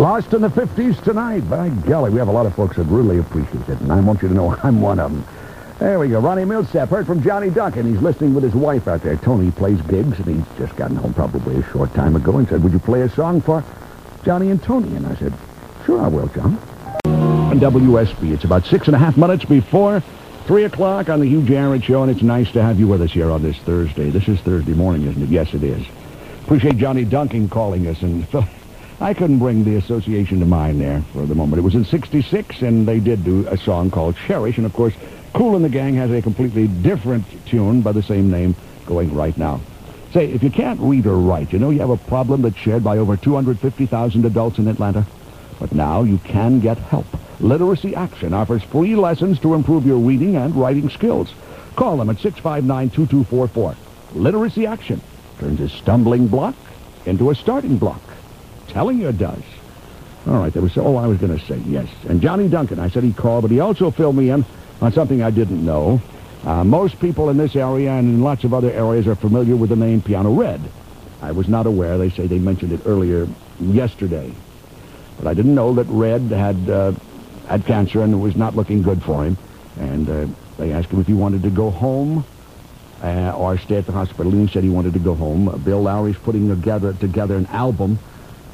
Lost in the 50s tonight. By golly, we have a lot of folks that really appreciate it, and I want you to know I'm one of them. There we go. Ronnie Millsap heard from Johnny Duncan. He's listening with his wife out there. Tony plays gigs, and he's just gotten home probably a short time ago and said, would you play a song for Johnny and Tony? And I said, sure I will, John. On WSB, it's about 6.5 minutes before 3 o'clock on the Hugh Jarrett Show, and it's nice to have you with us here on this Thursday. This is Thursday morning, isn't it? Yes, it is. Appreciate Johnny Duncan calling us, and I couldn't bring the association to mind there for the moment. It was in 66, and they did do a song called Cherish, and of course, Kool and the Gang has a completely different tune by the same name going right now. Say, if you can't read or write, you know you have a problem that's shared by over 250,000 adults in Atlanta. But now you can get help. Literacy Action offers free lessons to improve your reading and writing skills. Call them at 659-2244. Literacy Action turns a stumbling block into a starting block. Telling you it does. All right, that was all I was going to say, yes. And Johnny Duncan, I said he'd call, but he also filled me in on something I didn't know. Most people in this area and in lots of other areas are familiar with the name Piano Red. I was not aware. They say they mentioned it earlier yesterday. But I didn't know that Red had cancer and it was not looking good for him. And they asked him if he wanted to go home or stay at the hospital. And he said he wanted to go home. Bill Lowry's putting together an album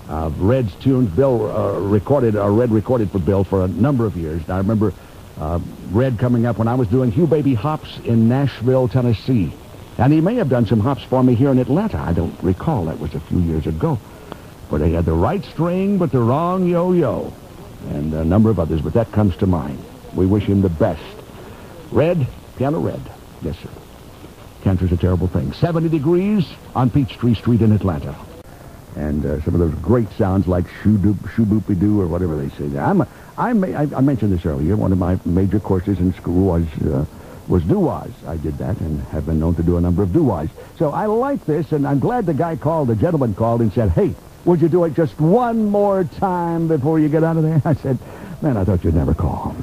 of Red's tunes. Red recorded for Bill for a number of years. Now, I remember Red coming up when I was doing Hugh Baby hops in Nashville, Tennessee. And he may have done some hops for me here in Atlanta. I don't recall. That was a few years ago. Where they had the right string but the wrong yo-yo. And a number of others, but that comes to mind. We wish him the best. Red, Piano Red. Yes, sir. Cancer's a terrible thing. 70 degrees on Peachtree Street in Atlanta. And some of those great sounds like shoo-boopy-doo or whatever they say there. I mentioned this earlier. One of my major courses in school was doo-wahs. I did that and have been known to do a number of doo-wahs. So I like this, and I'm glad the gentleman called and said, hey, would you do it just one more time before you get out of there? I said, man, I thought you'd never call.